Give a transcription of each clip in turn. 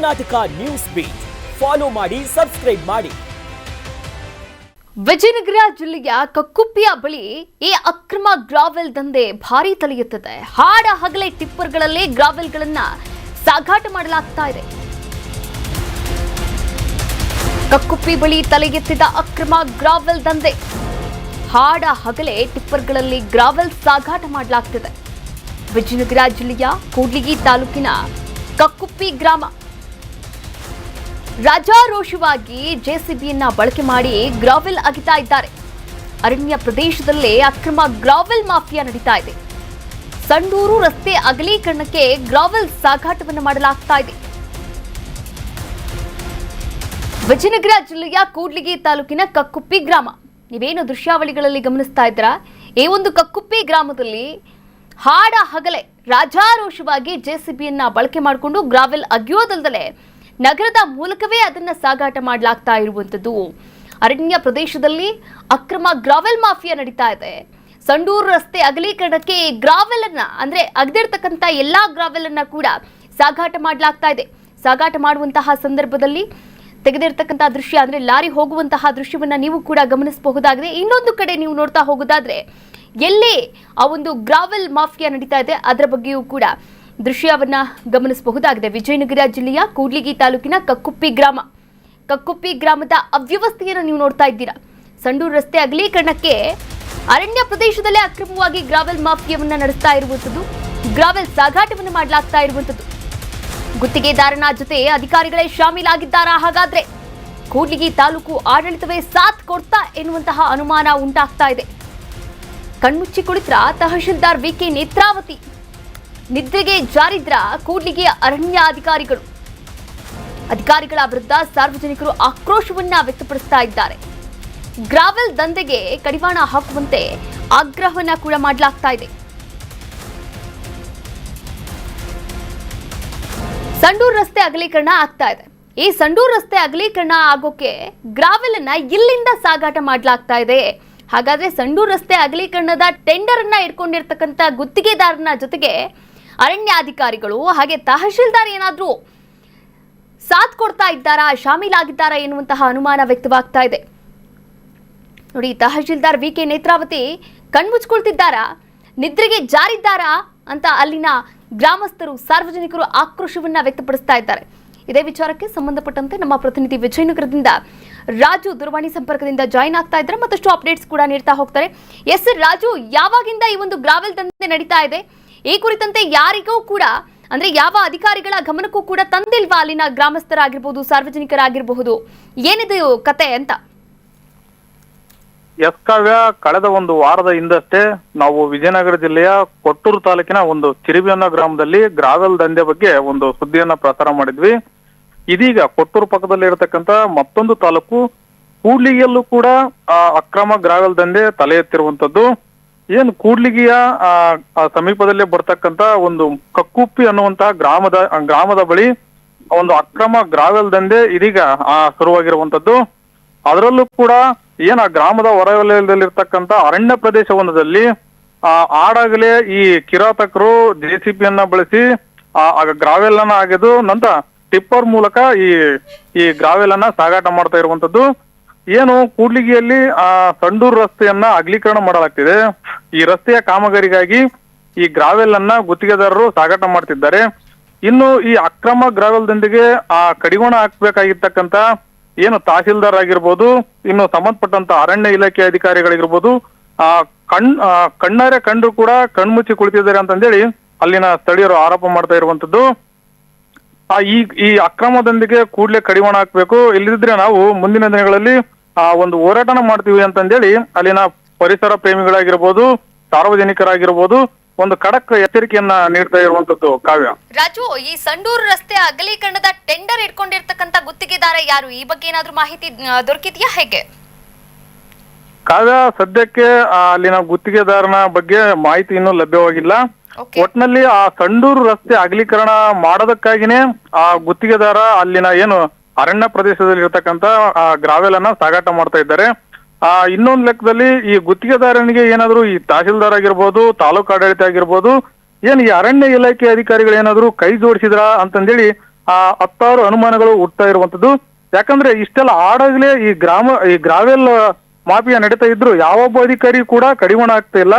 Karnataka news beet follow ಮಾಡಿ, subscribe ಮಾಡಿ. ವಿಜಯನಗರ ಜಿಲ್ಲೆಯ ಕಕ್ಕುಪ್ಪಿಯ ಬಳಿ ಈ ಅಕ್ರಮ ಗ್ರಾವೆಲ್ ದಂಧೆ ಭಾರೀ ತಲೆ ಎತ್ತಿದೆ. ಹಾಡ ಹಗಲೇ ಟಿಪ್ಪರ್ಗಳಲ್ಲಿ ಗ್ರಾವೆಲ್ಗಳನ್ನ ಸಾಗಾಟ ಮಾಡಲಾಗ್ತಾ ಇದೆ. ಕಕ್ಕುಪ್ಪಿ ಬಳಿ ತಲೆ ಎತ್ತಿದ ಅಕ್ರಮ ಗ್ರಾವೆಲ್ ದಂಧೆ. ಹಾಡ ಹಗಲೇ ಟಿಪ್ಪರ್ಗಳಲ್ಲಿ ಗ್ರಾವೆಲ್ ಸಾಗಾಟ ಮಾಡಲಾಗ್ತಿದೆ. ವಿಜಯನಗರ ಜಿಲ್ಲೆಯ ಕೂಡ್ಲಿಗಿ ತಾಲೂಕಿನ ಕಕ್ಕುಪ್ಪಿ ಗ್ರಾಮ ರಾಜಾರೋಷವಾಗಿ ಜೆಸಿಬಿಯನ್ನ ಬಳಕೆ ಮಾಡಿ ಗ್ರಾವೆಲ್ ಅಗಿತಾ ಇದ್ದಾರೆ. ಅರಣ್ಯ ಪ್ರದೇಶದಲ್ಲೇ ಅಕ್ರಮ ಗ್ರಾವೆಲ್ ಮಾಫಿಯಾ ನಡೀತಾ ಇದೆ. ಸಂಡೂರು ರಸ್ತೆ ಅಗಲೀಕರಣಕ್ಕೆ ಗ್ರಾವೆಲ್ ಸಾಗಾಟವನ್ನು ಮಾಡಲಾಗ್ತಾ ಇದೆ. ವಿಜಯನಗರ ಜಿಲ್ಲೆಯ ಕೂಡ್ಲಿಗಿ ತಾಲೂಕಿನ ಕಕ್ಕುಪ್ಪಿ ಗ್ರಾಮ. ನೀವೇನು ದೃಶ್ಯಾವಳಿಗಳಲ್ಲಿ ಗಮನಿಸ್ತಾ ಇದ್ದೀರಾ, ಈ ಒಂದು ಕಕ್ಕುಪ್ಪಿ ಗ್ರಾಮದಲ್ಲಿ ಹಾಡ ಹಗಲೇ ರಾಜಾರೋಷವಾಗಿ ಜೆಸಿಬಿಯನ್ನ ಬಳಕೆ ಮಾಡಿಕೊಂಡು ಗ್ರಾವೆಲ್ ಅಗಿಯೋದಲ್ಲದೆ ನಗರದ ಮೂಲಕವೇ ಅದನ್ನ ಸಾಗಾಟ ಮಾಡಲಾಗ್ತಾ ಇರುವಂತದ್ದು. ಅರಣ್ಯ ಪ್ರದೇಶದಲ್ಲಿ ಅಕ್ರಮ ಗ್ರಾವೆಲ್ ಮಾಫಿಯಾ ನಡೀತಾ ಇದೆ. ಸಂಡೂರು ರಸ್ತೆ ಅಗಲೀಕರಣಕ್ಕೆ ಗ್ರಾವೆಲ್ ಅನ್ನ ಅಂದ್ರೆ ಅಗದಿರ್ತಕ್ಕಂಥ ಎಲ್ಲಾ ಗ್ರಾವೆಲ್ ಅನ್ನ ಕೂಡ ಸಾಗಾಟ ಮಾಡಲಾಗ್ತಾ ಇದೆ. ಸಾಗಾಟ ಮಾಡುವಂತಹ ಸಂದರ್ಭದಲ್ಲಿ ತೆಗೆದಿರ್ತಕ್ಕಂಥ ದೃಶ್ಯ ಅಂದ್ರೆ ಲಾರಿ ಹೋಗುವಂತಹ ದೃಶ್ಯವನ್ನ ನೀವು ಕೂಡ ಗಮನಿಸಬಹುದಾಗಿದೆ. ಇನ್ನೊಂದು ಕಡೆ ನೀವು ನೋಡ್ತಾ ಹೋಗೋದಾದ್ರೆ ಎಲ್ಲಿ ಆ ಒಂದು ಗ್ರಾವೆಲ್ ಮಾಫಿಯಾ ನಡೀತಾ ಇದೆ ಅದರ ಬಗ್ಗೆಯೂ ಕೂಡ ದೃಶ್ಯವನ್ನ ಗಮನಿಸಬಹುದಾಗಿದೆ. ವಿಜಯನಗರ ಜಿಲ್ಲೆಯ ಕೂಡ್ಲಿಗಿ ತಾಲೂಕಿನ ಕಕ್ಕುಪ್ಪಿ ಗ್ರಾಮ. ಕಕ್ಕುಪ್ಪಿ ಗ್ರಾಮದ ಅವ್ಯವಸ್ಥೆಯನ್ನು ನೀವು ನೋಡ್ತಾ ಇದ್ದೀರಾ. ಸಂಡೂರು ರಸ್ತೆ ಅಗಲೀಕರಣಕ್ಕೆ ಅರಣ್ಯ ಪ್ರದೇಶದಲ್ಲೇ ಅಕ್ರಮವಾಗಿ ಗ್ರಾವೆಲ್ ಮಾಫಿಯಾವನ್ನ ನಡೆಸ್ತಾ ಇರುವಂತದ್ದು, ಗ್ರಾವೆಲ್ ಸಾಗಾಟವನ್ನು ಮಾಡಲಾಗ್ತಾ ಇರುವಂತದ್ದು. ಗುತ್ತಿಗೆದಾರನ ಜೊತೆ ಅಧಿಕಾರಿಗಳೇ ಶಾಮೀಲಾಗಿದ್ದಾರಾ? ಹಾಗಾದ್ರೆ ಕೂಡ್ಲಿಗಿ ತಾಲೂಕು ಆಡಳಿತವೇ ಸಾಥ್ ಕೊಡ್ತಾ ಎನ್ನುವಂತಹ ಅನುಮಾನ ಉಂಟಾಗ್ತಾ ಇದೆ. ಕಣ್ಮುಚ್ಚಿ ಕುಳಿತ್ರ ತಹಶೀಲ್ದಾರ್ ವಿಕೆ ನೇತ್ರಾವತಿ. ನಿದ್ರೆಗೆ ಜಾರಿದ್ರ ಕೂಡ್ಲಿಗಿಯ ಅರಣ್ಯ ಅಧಿಕಾರಿಗಳ ವಿರುದ್ಧ ಸಾರ್ವಜನಿಕರು ಆಕ್ರೋಶವನ್ನ ವ್ಯಕ್ತಪಡಿಸ್ತಾ ಇದ್ದಾರೆ. ಗ್ರಾವೆಲ್ ದಂಧೆಗೆ ಕಡಿವಾಣ ಹಾಕುವಂತೆ ಆಗ್ರಹವನ್ನ ಕೂಡ ಮಾಡಲಾಗ್ತಾ ಇದೆ. ಸಂಡೂರು ರಸ್ತೆ ಅಗಲೀಕರಣ ಆಗ್ತಾ ಇದೆ. ಈ ಸಂಡೂರು ರಸ್ತೆ ಅಗಲೀಕರಣ ಆಗೋಕೆ ಗ್ರಾವೆಲ್ ಅನ್ನ ಇಲ್ಲಿಂದ ಸಾಗಾಟ ಮಾಡಲಾಗ್ತಾ ಇದೆ. ಹಾಗಾದ್ರೆ ಸಂಡೂರು ರಸ್ತೆ ಅಗಲೀಕರಣದ ಟೆಂಡರ್ ಅನ್ನ ಇಟ್ಕೊಂಡಿರ್ತಕ್ಕಂಥ ಗುತ್ತಿಗೆದಾರನ ಜೊತೆಗೆ ಅರಣ್ಯಾಧಿಕಾರಿಗಳು ಹಾಗೆ ತಹಶೀಲ್ದಾರ್ ಏನಾದ್ರೂ ಸಾಥ್ ಕೊಡ್ತಾ ಇದ್ದಾರಾ, ಶಾಮೀಲಾಗಿದ್ದಾರಾ ಎನ್ನುವಂತಹ ಅನುಮಾನ ವ್ಯಕ್ತವಾಗ್ತಾ ಇದೆ. ನೋಡಿ, ತಹಶೀಲ್ದಾರ್ ವಿಕೆ ನೇತ್ರಾವತಿ ಕಣ್ಮುಚ್ಕೊಳ್ತಿದ್ದಾರಾ, ನಿದ್ರೆಗೆ ಜಾರಿದ್ದಾರಾ ಅಂತ ಅಲ್ಲಿನ ಗ್ರಾಮಸ್ಥರು ಸಾರ್ವಜನಿಕರು ಆಕ್ರೋಶವನ್ನ ವ್ಯಕ್ತಪಡಿಸ್ತಾ ಇದ್ದಾರೆ. ಇದೇ ವಿಚಾರಕ್ಕೆ ಸಂಬಂಧಪಟ್ಟಂತೆ ನಮ್ಮ ಪ್ರತಿನಿಧಿ ವಿಜಯನಗರದಿಂದ ರಾಜು ದೂರವಾಣಿ ಸಂಪರ್ಕದಿಂದ ಜಾಯಿನ್ ಆಗ್ತಾ ಇದ್ದಾರೆ. ಮತ್ತಷ್ಟು ಅಪ್ಡೇಟ್ಸ್ ಕೂಡ ನೀಡ್ತಾ ಹೋಗ್ತಾರೆ. ಎಸ್ ರಾಜು, ಯಾವಾಗಿಂದ ಈ ಒಂದು ಗ್ರಾವೆಲ್ ದಂಧೆ ನಡೀತಾ ಇದೆ? ಈ ಕುರಿತಂತೆ ಯಾರಿಗೂ ಕೂಡ ಅಂದ್ರೆ ಯಾವ ಅಧಿಕಾರಿಗಳ ಗಮನಕ್ಕೂ ಕೂಡ ತಂದಿಲ್ವಾ ಅಲ್ಲಿನ ಗ್ರಾಮಸ್ಥರಾಗಿರ್ಬಹುದು, ಸಾರ್ವಜನಿಕರಾಗಿರಬಹುದು? ಏನಿದೆ ಕತೆ ಅಂತ? ಎಸ್ ಕಾವ್ಯ, ಕಳೆದ ಒಂದು ವಾರದ ಹಿಂದಷ್ಟೇ ನಾವು ವಿಜಯನಗರ ಜಿಲ್ಲೆಯ ಕೊಟ್ಟೂರು ತಾಲೂಕಿನ ಒಂದು ಚಿರಿಬಿ ಅನ್ನೋ ಗ್ರಾಮದಲ್ಲಿ ಗ್ರಾವೆಲ್ ದಂಧೆ ಬಗ್ಗೆ ಒಂದು ಸುದ್ದಿಯನ್ನ ಪ್ರಸಾರ ಮಾಡಿದ್ವಿ. ಇದೀಗ ಕೊಟ್ಟೂರು ಪಕ್ಕದಲ್ಲಿ ಇರತಕ್ಕಂತ ಮತ್ತೊಂದು ತಾಲೂಕು ಕೂಡ್ಲಿಗಿಯಲ್ಲೂ ಕೂಡ ಅಕ್ರಮ ಗ್ರಾವೆಲ್ ದಂಧೆ ತಲೆ ಎತ್ತಿರುವಂತದ್ದು. ಏನು ಕೂಡ್ಲಿಗಿಯ ಸಮೀಪದಲ್ಲೇ ಬರ್ತಕ್ಕಂತ ಒಂದು ಕಕ್ಕುಪ್ಪಿ ಅನ್ನುವಂತಹ ಗ್ರಾಮದ ಬಳಿ ಒಂದು ಅಕ್ರಮ ಗ್ರಾವೆಲ್ ದಂಧೆ ಇದೀಗ ಶುರುವಾಗಿರುವಂತದ್ದು. ಅದರಲ್ಲೂ ಕೂಡ ಏನ ಗ್ರಾಮದ ಹೊರವಲಯದಲ್ಲಿರ್ತಕ್ಕಂಥ ಅರಣ್ಯ ಪ್ರದೇಶವೊಂದರಲ್ಲಿ ಆಡಾಗಲೇ ಈ ಕಿರಾತಕರು ಜೆಸಿಬಿಯನ್ನ ಬಳಸಿ ಗ್ರಾವೆಲ್ ಅನ್ನ ಅಗೆದು ನಂತರ ಟಿಪ್ಪರ್ ಮೂಲಕ ಈ ಗ್ರಾವೆಲ್ ಅನ್ನ ಸಾಗಾಟ ಮಾಡ್ತಾ ಇರುವಂತದ್ದು. ಏನು ಕೂಡ್ಲಿಗಿಯಲ್ಲಿ ಸಂಡೂರು ರಸ್ತೆಯನ್ನ ಅಗಲೀಕರಣ ಮಾಡಲಾಗ್ತಿದೆ. ಈ ರಸ್ತೆಯ ಕಾಮಗಾರಿಗಾಗಿ ಈ ಗ್ರಾವೆಲ್ ಅನ್ನ ಗುತ್ತಿಗೆದಾರರು ಸಾಗಾಟ ಮಾಡ್ತಿದ್ದಾರೆ. ಇನ್ನು ಈ ಅಕ್ರಮ ಗ್ರಾವೆಲ್ ದಂಧೆಗೆ ಕಡಿವಾಣ ಹಾಕ್ಬೇಕಾಗಿರ್ತಕ್ಕಂತ ಏನು ತಹಶೀಲ್ದಾರ್ ಆಗಿರ್ಬೋದು, ಇನ್ನು ಸಂಬಂಧಪಟ್ಟಂತ ಅರಣ್ಯ ಇಲಾಖೆ ಅಧಿಕಾರಿಗಳಿರ್ಬೋದು, ಕಣ್ಣಾರೆ ಕಂಡು ಕೂಡ ಕಣ್ಮುಚ್ಚಿ ಕುಳಿತಿದ್ದಾರೆ ಅಂತಂದೇಳಿ ಅಲ್ಲಿನ ಸ್ಥಳೀಯರು ಆರೋಪ ಮಾಡ್ತಾ ಇರುವಂತದ್ದು. ಈ ಅಕ್ರಮದೊಂದಿಗೆ ಕೂಡಲೇ ಕಡಿವಾಣ ಹಾಕ್ಬೇಕು, ಇಲ್ಲದಿದ್ರೆ ನಾವು ಮುಂದಿನ ದಿನಗಳಲ್ಲಿ ಒಂದು ಹೋರಾಟನ ಮಾಡ್ತೀವಿ ಅಂತಂದೇಳಿ ಅಲ್ಲಿನ ಪರಿಸರ ಪ್ರೇಮಿಗಳಾಗಿರ್ಬೋದು, ಸಾರ್ವಜನಿಕರಾಗಿರ್ಬೋದು ಒಂದು ಖಡಕ್ ಎಚ್ಚರಿಕೆಯನ್ನ ನೀಡ್ತಾ ಇರುವಂತದ್ದು. ಕಾವ್ಯ, ರಾಜು, ಈ ಸಂಡೂರು ರಸ್ತೆ ಅಗಲೀಕರಣದ ಟೆಂಡರ್ ಇಟ್ಕೊಂಡಿರ್ತಕ್ಕಂಥ ಗುತ್ತಿಗೆದಾರ ಯಾರು? ಈ ಬಗ್ಗೆ ಏನಾದ್ರೂ ಮಾಹಿತಿ ದೊರಕಿದೆಯಾ? ಹೇಗೆ ಕಾವ್ಯ, ಸದ್ಯಕ್ಕೆ ಅಲ್ಲಿನ ಗುತ್ತಿಗೆದಾರನ ಬಗ್ಗೆ ಮಾಹಿತಿ ಇನ್ನೂ ಲಭ್ಯವಾಗಿಲ್ಲ. ಒಟ್ನಲ್ಲಿ ಆ ಸಂಡೂರು ರಸ್ತೆ ಅಗಲೀಕರಣ ಮಾಡೋದಕ್ಕಾಗಿನೇ ಆ ಗುತ್ತಿಗೆದಾರ ಅಲ್ಲಿನ ಏನು ಅರಣ್ಯ ಪ್ರದೇಶದಲ್ಲಿ ಇರ್ತಕ್ಕಂತ ಗ್ರಾವೆಲ್ ಅನ್ನ ಸಾಗಾಟ ಮಾಡ್ತಾ ಇದ್ದಾರೆ. ಇನ್ನೊಂದು ಲೆಕ್ಕದಲ್ಲಿ ಈ ಗುತ್ತಿಗೆದಾರನಿಗೆ ಏನಾದ್ರು ಈ ತಹಶೀಲ್ದಾರ್ ಆಗಿರ್ಬೋದು, ತಾಲೂಕು ಆಡಳಿತ ಆಗಿರ್ಬೋದು, ಏನ್ ಈ ಅರಣ್ಯ ಇಲಾಖೆ ಅಧಿಕಾರಿಗಳು ಏನಾದ್ರು ಕೈ ಜೋಡಿಸಿದ್ರ ಅಂತಂದೇಳಿ ಹತ್ತಾರು ಅನುಮಾನಗಳು ಹುಟ್ತಾ ಇರುವಂತದ್ದು. ಯಾಕಂದ್ರೆ ಇಷ್ಟೆಲ್ಲ ಆಡಾಗ್ಲೇ ಈ ಗ್ರಾವೆಲ್ ಮಾಫಿಯಾ ನಡೀತಾ ಇದ್ರು ಯಾವೊಬ್ಬ ಅಧಿಕಾರಿ ಕೂಡ ಕಡಿವಾಣ ಆಗ್ತಾ ಇಲ್ಲ.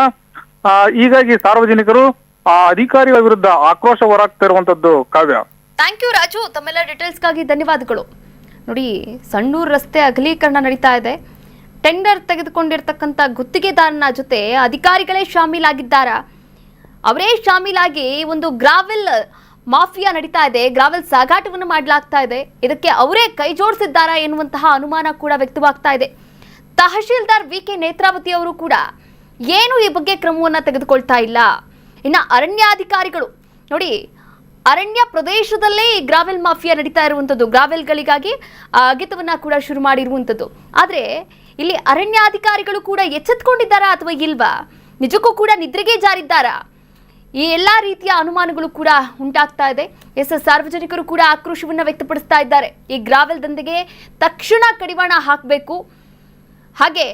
ಹೀಗಾಗಿ ಸಾರ್ವಜನಿಕರು ಆ ಅಧಿಕಾರಿಗಳ ವಿರುದ್ಧ ಆಕ್ರೋಶ ಹೊರಾಗ್ತಾ ಇರುವಂತದ್ದು. ಕಾವ್ಯ, ಥ್ಯಾಂಕ್ ಯು ರಾಜು, ತಮ್ಮೆಲ್ಲ ಡೀಟೇಲ್ಸ್ಗಾಗಿ ಧನ್ಯವಾದಗಳು. ನೋಡಿ, ಸಣ್ಣೂರು ರಸ್ತೆ ಅಗಲೀಕರಣ ನಡೀತಾ ಇದೆ. ಟೆಂಡರ್ ತೆಗೆದುಕೊಂಡಿರ್ತಕ್ಕಂಥ ಗುತ್ತಿಗೆದಾರನ ಜೊತೆ ಅಧಿಕಾರಿಗಳೇ ಶಾಮೀಲಾಗಿದ್ದಾರಾ? ಅವರೇ ಶಾಮೀಲಾಗಿ ಒಂದು ಗ್ರಾವೆಲ್ ಮಾಫಿಯಾ ನಡೀತಾ ಇದೆ, ಗ್ರಾವೆಲ್ ಸಾಗಾಟವನ್ನು ಮಾಡಲಾಗ್ತಾ ಇದೆ. ಇದಕ್ಕೆ ಅವರೇ ಕೈ ಜೋಡಿಸಿದ್ದಾರಾ ಎನ್ನುವಂತಹ ಅನುಮಾನ ಕೂಡ ವ್ಯಕ್ತವಾಗ್ತಾ ಇದೆ. ತಹಶೀಲ್ದಾರ್ ವಿ.ಕೆ. ನೇತ್ರಾವತಿ ಅವರು ಕೂಡ ಏನು ಈ ಬಗ್ಗೆ ಕ್ರಮವನ್ನು ತೆಗೆದುಕೊಳ್ತಾ ಇಲ್ಲ. ಇನ್ನು ಅರಣ್ಯಾಧಿಕಾರಿಗಳು ನೋಡಿ, ಅರಣ್ಯ ಪ್ರದೇಶದಲ್ಲೇ ಈ ಗ್ರಾವೆಲ್ ಮಾಫಿಯಾ ನಡೀತಾ ಇರುವಂಥದ್ದು, ಗ್ರಾವೆಲ್ಗಳಿಗಾಗಿ ಅಗೆತವನ್ನ ಕೂಡ ಶುರು ಮಾಡಿರುವಂಥದ್ದು. ಆದರೆ ಇಲ್ಲಿ ಅರಣ್ಯಾಧಿಕಾರಿಗಳು ಕೂಡ ಎಚ್ಚೆತ್ಕೊಂಡಿದ್ದಾರಾ ಅಥವಾ ಇಲ್ವಾ? ನಿಜಕ್ಕೂ ಕೂಡ ನಿದ್ರೆಗೆ ಜಾರಿದ್ದಾರಾ? ಈ ಎಲ್ಲ ರೀತಿಯ ಅನುಮಾನಗಳು ಕೂಡ ಉಂಟಾಗ್ತಾ ಇದೆ. ಸಾರ್ವಜನಿಕರು ಕೂಡ ಆಕ್ರೋಶವನ್ನು ವ್ಯಕ್ತಪಡಿಸ್ತಾ ಇದ್ದಾರೆ. ಈ ಗ್ರಾವೆಲ್ ದಂಧೆಗೆ ತಕ್ಷಣ ಕಡಿವಾಣ ಹಾಕಬೇಕು, ಹಾಗೆ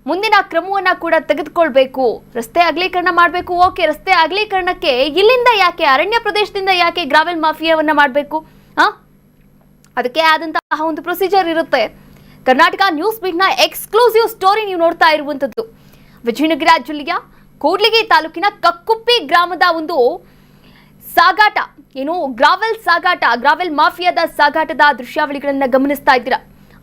ಮುಂದಿನ ಕ್ರಮವನ್ನು ಕೂಡ ತೆಗೆದುಕೊಳ್ಬೇಕು. ರಸ್ತೆ ಅಗಲೀಕರಣ ಮಾಡಬೇಕು, ಓಕೆ, ರಸ್ತೆ ಅಗಲೀಕರಣಕ್ಕೆ ಇಲ್ಲಿಂದ ಯಾಕೆ, ಅರಣ್ಯ ಪ್ರದೇಶದಿಂದ ಯಾಕೆ ಗ್ರಾವೆಲ್ ಮಾಫಿಯಾವನ್ನ ಮಾಡಬೇಕು? ಅದಕ್ಕೆ ಆದಂತಹ ಒಂದು ಪ್ರೊಸೀಜರ್ ಇರುತ್ತೆ. ಕರ್ನಾಟಕ ನ್ಯೂಸ್ ಬೀಟ್ನ ಎಕ್ಸ್ಕ್ಲೂಸಿವ್ ಸ್ಟೋರಿ ನೀವು ನೋಡ್ತಾ ಇರುವಂಥದ್ದು. ವಿಜಯನಗರ ಜಿಲ್ಲೆಯ ಕೂಡ್ಲಿಗಿ ತಾಲೂಕಿನ ಕಕ್ಕುಪ್ಪಿ ಗ್ರಾಮದ ಒಂದು ಸಾಗಾಟ, ಏನು ಗ್ರಾವೆಲ್ ಸಾಗಾಟ, ಗ್ರಾವೆಲ್ ಮಾಫಿಯಾದ ಸಾಗಾಟದ ದೃಶ್ಯಾವಳಿಗಳನ್ನ ಗಮನಿಸ್ತಾ ಇದ್ದೀರಾ.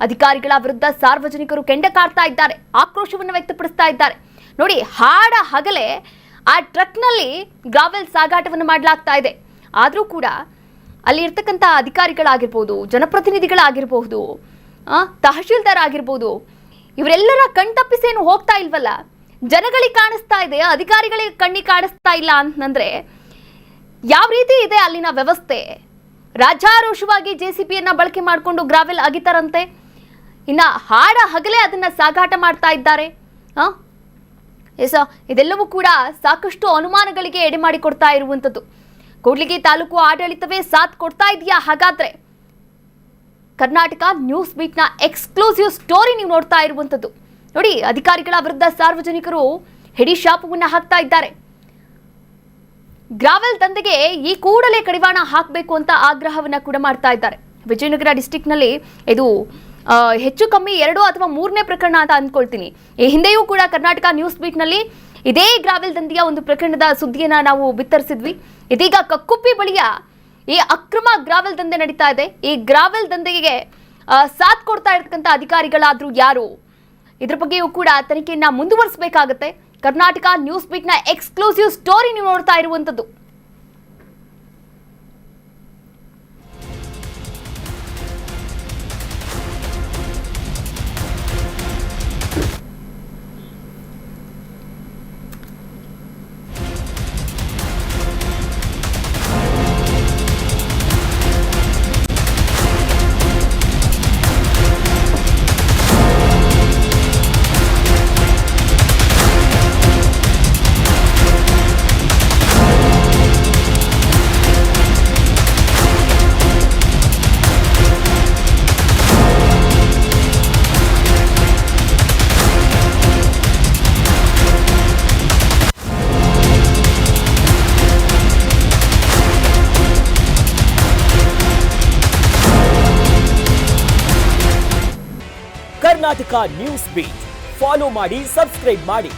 ಅಧಿಕಾರಿಗಳ ವಿರುದ್ಧ ಸಾರ್ವಜನಿಕರು ಕೆಂಡ ಕಾರ್ತಾ ಇದ್ದಾರೆ, ಆಕ್ರೋಶವನ್ನು ವ್ಯಕ್ತಪಡಿಸ್ತಾ ಇದ್ದಾರೆ. ನೋಡಿ, ಹಾಡ ಹಗಲೇ ಆ ಟ್ರಕ್ನಲ್ಲಿ ಗ್ರಾವೆಲ್ ಸಾಗಾಟವನ್ನು ಮಾಡಲಾಗ್ತಾ ಇದೆ. ಆದರೂ ಕೂಡ ಅಲ್ಲಿ ಇರ್ತಕ್ಕಂಥ ಅಧಿಕಾರಿಗಳಾಗಿರ್ಬೋದು, ಜನಪ್ರತಿನಿಧಿಗಳಾಗಿರ್ಬಹುದು, ತಹಶೀಲ್ದಾರ್ ಆಗಿರ್ಬೋದು, ಇವರೆಲ್ಲರ ಕಣ್ತಪ್ಪಿಸೇನು ಹೋಗ್ತಾ ಇಲ್ವಲ್ಲ. ಜನಗಳಿಗೆ ಕಾಣಿಸ್ತಾ ಇದೆ, ಅಧಿಕಾರಿಗಳಿಗೆ ಕಣ್ಣಿಗೆ ಕಾಣಿಸ್ತಾ ಇಲ್ಲ ಅಂತಂದ್ರೆ ಯಾವ ರೀತಿ ಇದೆ ಅಲ್ಲಿನ ವ್ಯವಸ್ಥೆ? ರಾಜಾರೋಷವಾಗಿ JCBಯನ್ನ ಬಳಕೆ ಮಾಡಿಕೊಂಡು ಗ್ರಾವೆಲ್ ಅಗಿತಾರಂತೆ. ಇನ್ನ ಹಾಡ ಹಗಲೇ ಅದನ್ನ ಸಾಗಾಟ ಮಾಡ್ತಾ ಇದ್ದಾರೆ. ಇದೆಲ್ಲವೂ ಕೂಡ ಸಾಕಷ್ಟು ಅನುಮಾನಗಳಿಗೆ ಎಡೆ ಮಾಡಿಕೊಡ್ತಾ ಇರುವಂಥದ್ದು. ಕೂಡ್ಲಿಗಿ ತಾಲೂಕು ಆಡಳಿತವೇ ಸಾಥ್ ಕೊಡ್ತಾ ಇದೆಯಾ? ಹಾಗಾದ್ರೆ ಕರ್ನಾಟಕ ನ್ಯೂಸ್ ಬೀಟ್ನ ಎಕ್ಸ್ಕ್ಲೂಸಿವ್ ಸ್ಟೋರಿ ನೀವು ನೋಡ್ತಾ ಇರುವಂಥದ್ದು. ನೋಡಿ, ಅಧಿಕಾರಿಗಳ ವಿರುದ್ಧ ಸಾರ್ವಜನಿಕರು ಹಿಡಿಶಾಪವನ್ನು ಹಾಕ್ತಾ ಇದ್ದಾರೆ. ಗ್ರಾವೆಲ್ ದಂಧೆಗೆ ಈ ಕೂಡಲೇ ಕಡಿವಾಣ ಹಾಕಬೇಕು ಅಂತ ಆಗ್ರಹವನ್ನ ಕೂಡ ಮಾಡ್ತಾ ಇದ್ದಾರೆ. ವಿಜಯನಗರ ಡಿಸ್ಟಿಕ್ನಲ್ಲಿ ಇದು ಹೆಚ್ಚು ಕಮ್ಮಿ 2 ಅಥವಾ 3ನೇ ಪ್ರಕರಣ ಅಂತ ಅಂದ್ಕೊಳ್ತೀನಿ. ಈ ಹಿಂದೆಯೂ ಕೂಡ ಕರ್ನಾಟಕ ನ್ಯೂಸ್ ಬೀಟ್ನಲ್ಲಿ ಇದೇ ಗ್ರಾವೆಲ್ ದಂಧೆಯ ಒಂದು ಪ್ರಕರಣದ ಸುದ್ದಿಯನ್ನ ನಾವು ಬಿತ್ತರಿಸಿದ್ವಿ. ಇದೀಗ ಕಕ್ಕುಪ್ಪಿ ಬಳಿಯ ಈ ಅಕ್ರಮ ಗ್ರಾವೆಲ್ ದಂಧೆ ನಡೀತಾ ಇದೆ. ಈ ಗ್ರಾವೆಲ್ ದಂಧೆಗೆ ಸಾಥ್ ಕೊಡ್ತಾ ಇರತಕ್ಕಂಥ ಅಧಿಕಾರಿಗಳಾದ್ರೂ ಯಾರು? ಇದ್ರ ಬಗ್ಗೆಯೂ ಕೂಡ ತನಿಖೆಯನ್ನ ಮುಂದುವರಿಸಬೇಕಾಗುತ್ತೆ. ಕರ್ನಾಟಕ ನ್ಯೂಸ್ ಬೀಟ್ನ ಎಕ್ಸ್ಕ್ಲೂಸಿವ್ ಸ್ಟೋರಿ ನೀವು ನೋಡ್ತಾ ಇರುವಂಥದ್ದು. ಕರ್ನಾಟಕ ನ್ಯೂಸ್ ಬೀಟ್ ಫಾಲೋ ಮಾಡಿ, ಸಬ್ಸ್ಕ್ರೈಬ್ ಮಾಡಿ.